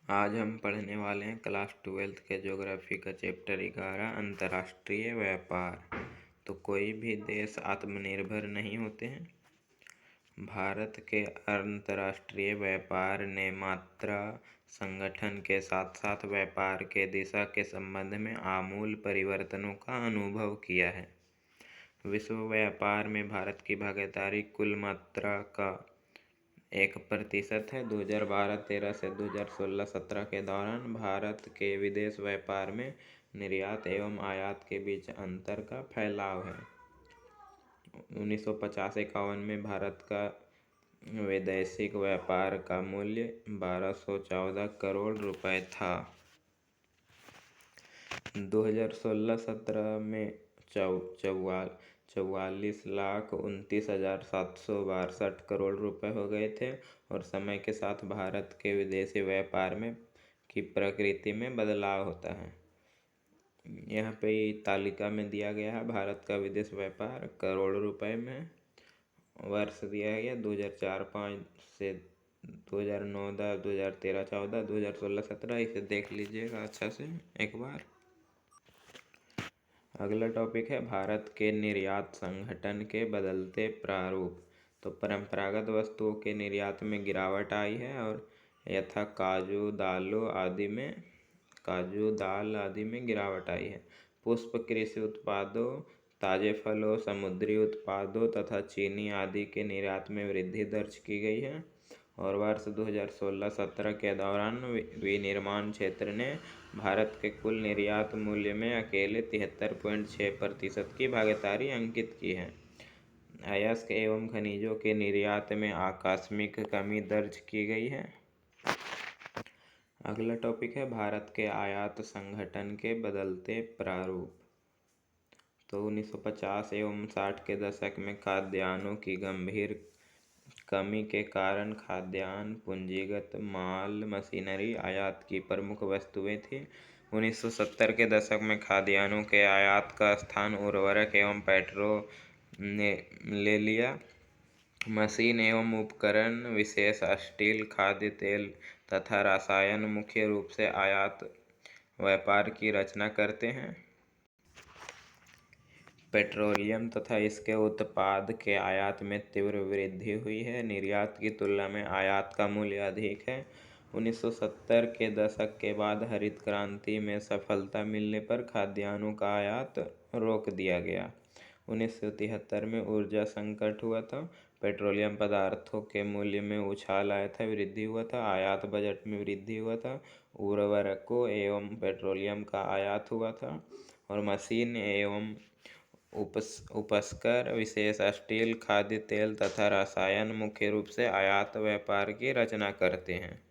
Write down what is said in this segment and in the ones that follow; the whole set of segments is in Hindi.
आज हम पढ़ने वाले हैं क्लास 12th के ज्योग्राफी का चैप्टर 11 अंतर्राष्ट्रीय व्यापार। तो कोई भी देश आत्मनिर्भर नहीं होते हैं। भारत के अंतर्राष्ट्रीय व्यापार ने मात्रा संगठन के साथ साथ व्यापार के दिशा के संबंध में आमूल परिवर्तनों का अनुभव किया है। विश्व व्यापार में भारत की भागीदारी कुल मात्रा का 1% है। 2012-13 से 2016-17 के दौरान भारत के विदेश व्यापार में निर्यात एवं आयात के बीच अंतर का फैलाव है। 1950-51 में भारत का वैदेशिक व्यापार का मूल्य 1214 करोड़ रुपए था। 2016-17 में 44,29,762 करोड़ रुपए हो गए थे और समय के साथ भारत के विदेशी व्यापार में की प्रकृति में बदलाव होता है। यहाँ पे तालिका में दिया गया है भारत का विदेश व्यापार करोड़ रुपए में। वर्ष दिया गया 2004-05 से 2009-10, 2013-14, 2016-17। इसे देख लीजिएगा अच्छा से एक बार। अगला टॉपिक है भारत के निर्यात संगठन के बदलते प्रारूप। तो परंपरागत वस्तुओं के निर्यात में गिरावट आई है और यथा काजू दाल आदि में गिरावट आई है। पुष्प कृषि उत्पादों, ताजे फलों, समुद्री उत्पादों तथा चीनी आदि के निर्यात में वृद्धि दर्ज की गई है। और वर्ष 2016-17 के दौरान विनिर्माण क्षेत्र ने भारत के कुल निर्यात मूल्य में अकेले 73.6% की भागीदारी अंकित की है। अयस्क एवं खनिजों के निर्यात में आकस्मिक कमी दर्ज की गई है। अगला टॉपिक है भारत के आयात संगठन के बदलते प्रारूप। तो 1950 एवं 60 के दशक में खाद्यान्नों की गंभीर कमी के कारण खाद्यान्न, पूंजीगत माल, मशीनरी आयात की प्रमुख वस्तुएं थी। 1970 के दशक में खाद्यान्नों के आयात का स्थान उर्वरक एवं पेट्रोल ने ले लिया। मशीन एवं उपकरण, विशेष स्टील, खाद्य तेल तथा रसायन मुख्य रूप से आयात व्यापार की रचना करते हैं। पेट्रोलियम तथा इसके उत्पाद के आयात में तीव्र वृद्धि हुई है। निर्यात की तुलना में आयात का मूल्य अधिक है। 1970 के दशक के बाद हरित क्रांति में सफलता मिलने पर खाद्यान्नों का आयात रोक दिया गया। 1973 में ऊर्जा संकट हुआ था। पेट्रोलियम पदार्थों के मूल्य में उछाल आया था, वृद्धि हुआ था। आयात बजट में वृद्धि हुआ था। उर्वरकों एवं पेट्रोलियम का आयात हुआ था और मशीन एवं उपस्कर, विशेष स्टील, खाद्य तेल तथा रसायन मुख्य रूप से आयात व्यापार की रचना करते हैं।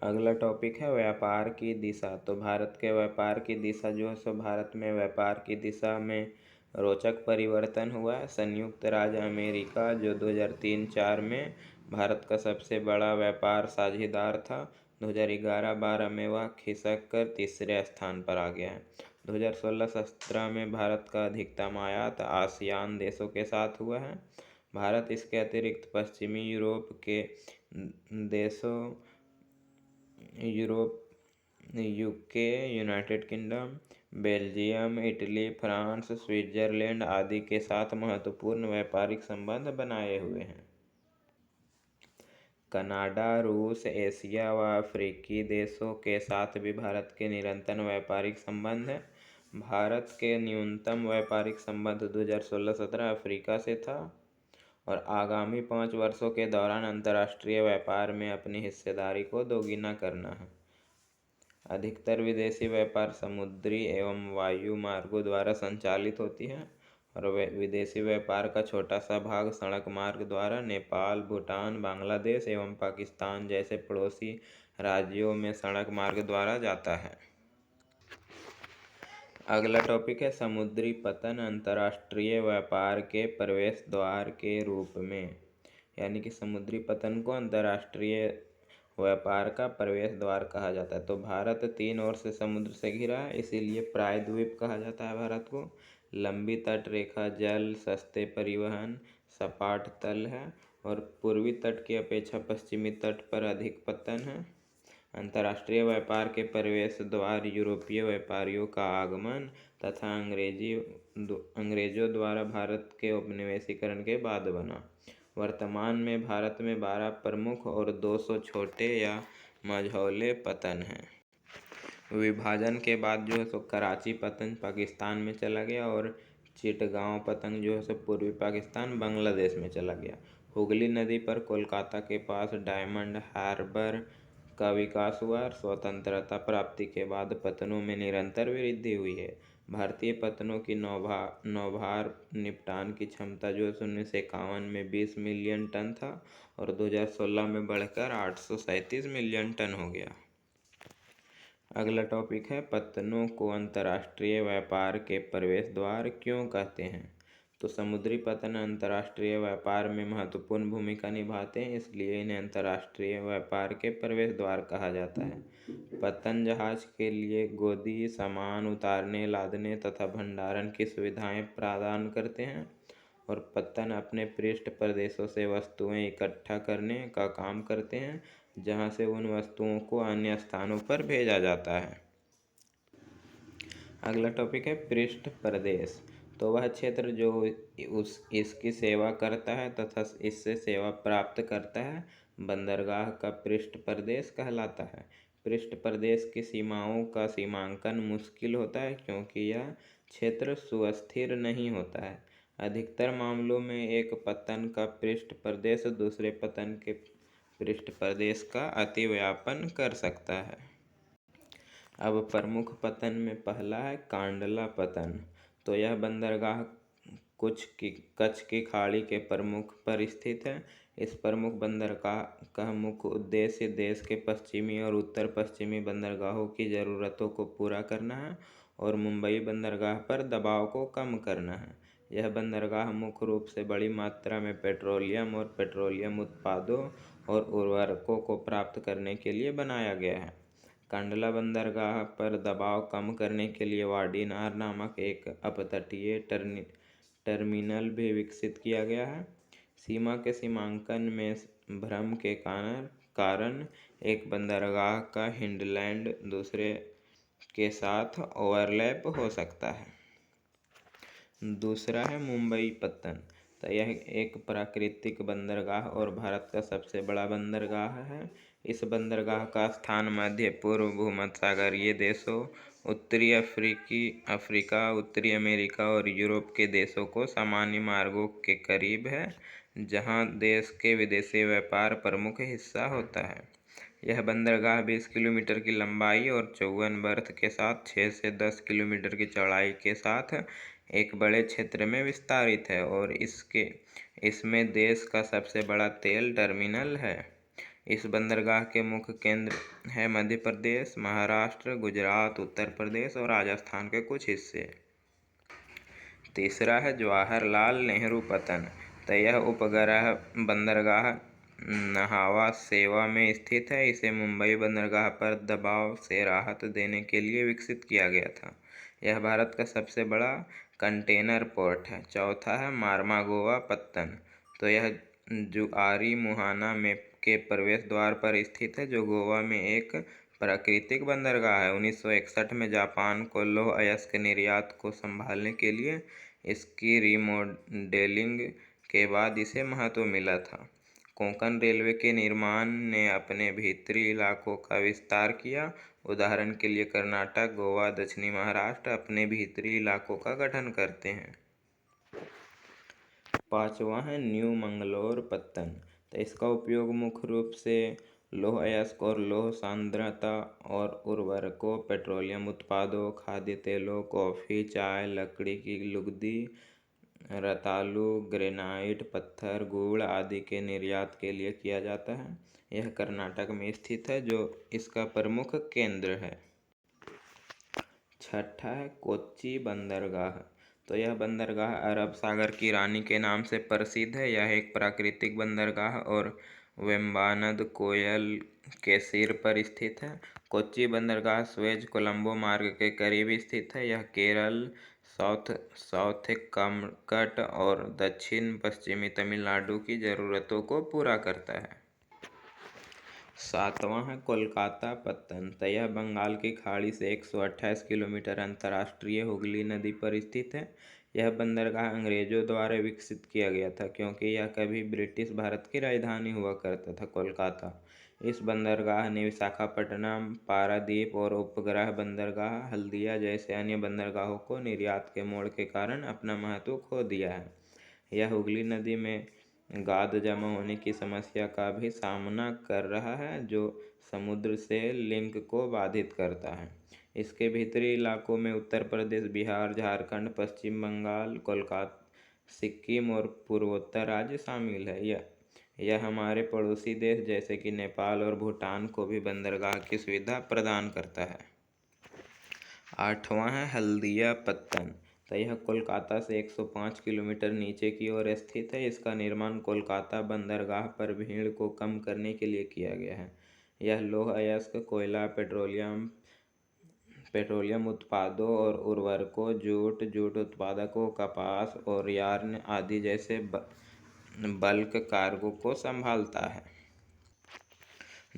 अगला टॉपिक है व्यापार की दिशा। तो भारत के व्यापार की दिशा जो है सो भारत में व्यापार की दिशा में रोचक परिवर्तन हुआ है। संयुक्त राज्य अमेरिका जो 2003-04 में भारत का सबसे बड़ा व्यापार साझेदार था, 2011-12 में वह खिसक कर तीसरे स्थान पर आ गया है। 2016-17 में भारत का अधिकतम आयात आसियान देशों के साथ हुआ है। भारत इसके अतिरिक्त पश्चिमी यूरोप के देशों UK, United kingdom, Belgium, Italy, France, Switzerland आदि के साथ महत्वपूर्ण व्यापारिक संबंध बनाए हुए हैं। कनाडा, रूस, एशिया व अफ्रीकी देशों के साथ भी भारत के निरंतर व्यापारिक संबंध हैं। भारत के न्यूनतम व्यापारिक संबंध 2016-17 अफ्रीका से था और आगामी 5 वर्षों के दौरान अंतर्राष्ट्रीय व्यापार में अपनी हिस्सेदारी को दोगुना करना है। अधिकतर विदेशी व्यापार समुद्री एवं वायु मार्गों द्वारा संचालित होती है और विदेशी व्यापार का छोटा सा भाग सड़क मार्ग द्वारा नेपाल, भूटान, बांग्लादेश एवं पाकिस्तान जैसे पड़ोसी राज्यों में सड़क मार्ग द्वारा जाता है। अगला टॉपिक है समुद्री पतन अंतर्राष्ट्रीय व्यापार के प्रवेश द्वार के रूप में। यानी कि समुद्री पतन को अंतर्राष्ट्रीय व्यापार का प्रवेश द्वार कहा जाता है। तो भारत 3 ओर से समुद्र से घिरा है, इसीलिए प्रायद्वीप कहा जाता है भारत को। लंबी तट रेखा, जल, सस्ते परिवहन, सपाट तल है और पूर्वी तट की अपेक्षा पश्चिमी तट पर अधिक पतन है। अंतर्राष्ट्रीय व्यापार के प्रवेश द्वार यूरोपीय व्यापारियों का आगमन तथा अंग्रेजों द्वारा भारत के उपनिवेशीकरण के बाद बना। वर्तमान में भारत में 12 प्रमुख और 200 छोटे या मझौले पतन हैं। विभाजन के बाद जो है सो कराची पतन पाकिस्तान में चला गया और चिटगांव पतन जो है सो पूर्वी पाकिस्तान बांग्लादेश में चला गया। हुगली नदी पर कोलकाता के पास डायमंड हार्बर का विकास हुआ। स्वतंत्रता प्राप्ति के बाद पतनों में निरंतर वृद्धि हुई है। भारतीय पतनों की नौभार निपटान की क्षमता जो 1951 में 20 मिलियन टन था और 2016 में बढ़कर 837 मिलियन टन हो गया। अगला टॉपिक है पतनों को अंतर्राष्ट्रीय व्यापार के प्रवेश द्वार क्यों कहते हैं। तो समुद्री पतन अंतर्राष्ट्रीय व्यापार में महत्वपूर्ण भूमिका निभाते हैं, इसलिए इन्हें अंतर्राष्ट्रीय व्यापार के प्रवेश द्वार कहा जाता है। पतन जहाज के लिए गोदी, सामान उतारने, लादने तथा भंडारण की सुविधाएं प्रदान करते हैं और पतन अपने पृष्ठ प्रदेशों से वस्तुएं इकट्ठा करने का काम करते हैं, जहां से उन वस्तुओं को अन्य स्थानों पर भेजा जाता है। अगला टॉपिक है पृष्ठ प्रदेश। तो वह क्षेत्र जो इसकी सेवा करता है तथा इससे सेवा प्राप्त करता है बंदरगाह का पृष्ठ प्रदेश कहलाता है। पृष्ठ प्रदेश की सीमाओं का सीमांकन मुश्किल होता है क्योंकि यह क्षेत्र सुस्थिर नहीं होता है। अधिकतर मामलों में एक पतन का पृष्ठ प्रदेश दूसरे पतन के पृष्ठ प्रदेश का अतिव्यापन कर सकता है। अब प्रमुख पतन में पहला है कांडला पतन। तो यह बंदरगाह कच्छ की खाड़ी के प्रमुख पर स्थित है। इस प्रमुख बंदरगाह का मुख्य उद्देश्य देश के पश्चिमी और उत्तर पश्चिमी बंदरगाहों की ज़रूरतों को पूरा करना है और मुंबई बंदरगाह पर दबाव को कम करना है। यह बंदरगाह मुख्य रूप से बड़ी मात्रा में पेट्रोलियम और पेट्रोलियम उत्पादों और उर्वरकों को प्राप्त करने के लिए बनाया गया है। कांडला बंदरगाह पर दबाव कम करने के लिए वाडीनार नामक एक अपतटीय टर्मिनल भी विकसित किया गया है। सीमा के सीमांकन में भ्रम के कारण एक बंदरगाह का हिंडलैंड दूसरे के साथ ओवरलैप हो सकता है। दूसरा है मुंबई पत्तन। तो यह एक प्राकृतिक बंदरगाह और भारत का सबसे बड़ा बंदरगाह है। इस बंदरगाह का स्थान मध्य पूर्व भूमध्यसागरीय देशों, उत्तरी अफ्रीका, उत्तरी अमेरिका और यूरोप के देशों को सामान्य मार्गों के करीब है, जहां देश के विदेशी व्यापार प्रमुख हिस्सा होता है। यह बंदरगाह 20 किलोमीटर की लंबाई और 54 बर्थ के साथ 6 से 10 किलोमीटर की चौड़ाई के साथ एक बड़े क्षेत्र में विस्तारित है और इसमें देश का सबसे बड़ा तेल टर्मिनल है। इस बंदरगाह के मुख्य केंद्र है मध्य प्रदेश, महाराष्ट्र, गुजरात, उत्तर प्रदेश और राजस्थान के कुछ हिस्से। तीसरा है जवाहरलाल नेहरू पत्तन। तो यह उपग्रह बंदरगाह नाहवा सेवा में स्थित है। इसे मुंबई बंदरगाह पर दबाव से राहत देने के लिए विकसित किया गया था। यह भारत का सबसे बड़ा कंटेनर पोर्ट है। चौथा है मार्मागोवा पत्तन। तो यह जुआरी मुहाना में के प्रवेश द्वार पर स्थित है, जो गोवा में एक प्राकृतिक बंदरगाह है। 1961 में जापान को लौह अयस्क निर्यात को संभालने के लिए इसकी रीमॉडलिंग के बाद इसे महत्व मिला था। कोंकण रेलवे के निर्माण ने अपने भीतरी इलाकों का विस्तार किया। उदाहरण के लिए कर्नाटक, गोवा, दक्षिणी महाराष्ट्र अपने भीतरी इलाकों का गठन करते हैं। पांचवा है न्यू मंगलोर पत्तन। तो इसका उपयोग मुख्य रूप से लौह अयस्क और लौह सांद्रता और उर्वरकों, पेट्रोलियम उत्पादों, खाद्य तेलों, कॉफ़ी, चाय, लकड़ी की लुगदी, रतालू, ग्रेनाइट पत्थर, गुड़ आदि के निर्यात के लिए किया जाता है। यह कर्नाटक में स्थित है, जो इसका प्रमुख केंद्र है। छठा है कोच्चि बंदरगाह। तो यह बंदरगाह अरब सागर की रानी के नाम से प्रसिद्ध है। यह एक प्राकृतिक बंदरगाह और वेम्बानद कोयल के सिर पर स्थित है। कोच्चि बंदरगाह स्वेज कोलंबो मार्ग के करीब स्थित है। यह केरल, साउथैम्पटन और दक्षिण पश्चिमी तमिलनाडु की ज़रूरतों को पूरा करता है। 7वां है कोलकाता पत्तन। तो यह बंगाल की खाड़ी से 128 किलोमीटर अंतर्राष्ट्रीय हुगली नदी पर स्थित है। यह बंदरगाह अंग्रेजों द्वारा विकसित किया गया था क्योंकि यह कभी ब्रिटिश भारत की राजधानी हुआ करता था कोलकाता। इस बंदरगाह ने विशाखापट्टनम, पारादीप और उपग्रह बंदरगाह हल्दिया जैसे अन्य बंदरगाहों को निर्यात के मोड़ के कारण अपना महत्व खो दिया है। यह हुगली नदी में गाद जमा होने की समस्या का भी सामना कर रहा है जो समुद्र से लिंक को बाधित करता है। इसके भीतरी इलाकों में उत्तर प्रदेश, बिहार, झारखंड, पश्चिम बंगाल, कोलकाता, सिक्किम और पूर्वोत्तर राज्य शामिल है। यह हमारे पड़ोसी देश जैसे कि नेपाल और भूटान को भी बंदरगाह की सुविधा प्रदान करता है। 8वां है हल्दिया पत्तन। तो यह कोलकाता से 105 किलोमीटर नीचे की ओर स्थित है। इसका निर्माण कोलकाता बंदरगाह पर भीड़ को कम करने के लिए किया गया है। यह लौह अयस्क, कोयला, पेट्रोलियम उत्पादों और उर्वरकों, जूट उत्पादों, कपास और यार्न आदि जैसे बल्क कार्गो को संभालता है।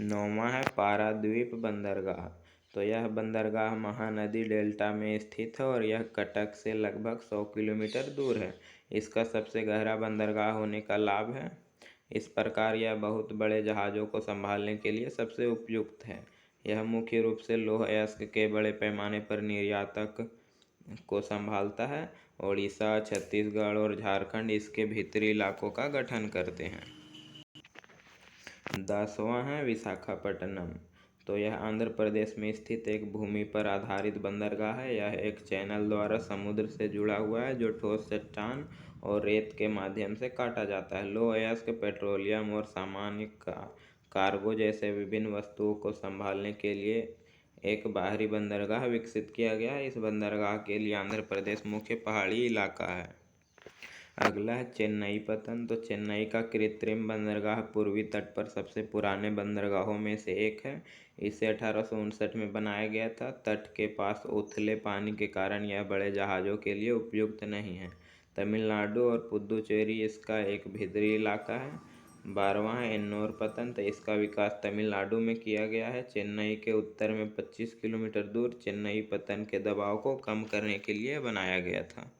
9वां है पारादीप बंदरगाह। तो यह बंदरगाह महानदी डेल्टा में स्थित है और यह कटक से लगभग 100 किलोमीटर दूर है। इसका सबसे गहरा बंदरगाह होने का लाभ है। इस प्रकार यह बहुत बड़े जहाज़ों को संभालने के लिए सबसे उपयुक्त है। यह मुख्य रूप से लौह अयस्क के बड़े पैमाने पर निर्यातक को संभालता है। ओडिशा, छत्तीसगढ़ और झारखंड इसके भीतरी इलाकों का गठन करते हैं। 10वां है विशाखापट्टनम। तो यह आंध्र प्रदेश में स्थित एक भूमि पर आधारित बंदरगाह है। यह एक चैनल द्वारा समुद्र से जुड़ा हुआ है जो ठोस चट्टान और रेत के माध्यम से काटा जाता है। लौह अयस्क, पेट्रोलियम और सामान्य कार्गो जैसे विभिन्न वस्तुओं को संभालने के लिए एक बाहरी बंदरगाह विकसित किया गया है। इस बंदरगाह के लिए आंध्र प्रदेश मुख्य पहाड़ी इलाका है। अगला है चेन्नई पत्तन। तो चेन्नई का कृत्रिम बंदरगाह पूर्वी तट पर सबसे पुराने बंदरगाहों में से एक है। इसे 1859 में बनाया गया था। तट के पास उथले पानी के कारण यह बड़े जहाज़ों के लिए उपयुक्त नहीं है। तमिलनाडु और पुदुचेरी इसका एक भीतरी इलाका है। 12वां है एन्नोर पत्तन। तो इसका विकास तमिलनाडु में किया गया है। चेन्नई के उत्तर में 25 किलोमीटर दूर चेन्नई पत्तन के दबाव को कम करने के लिए बनाया गया था।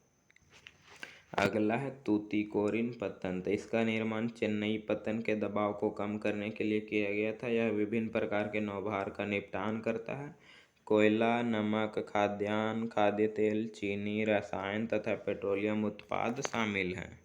अगला है तूतीकोरिन पत्तन। तो इसका निर्माण चेन्नई पत्तन के दबाव को कम करने के लिए किया गया था। यह विभिन्न प्रकार के नौभार का निपटान करता है। कोयला, नमक, खाद्यान्न, खाद्य तेल, चीनी, रसायन तथा पेट्रोलियम उत्पाद शामिल हैं।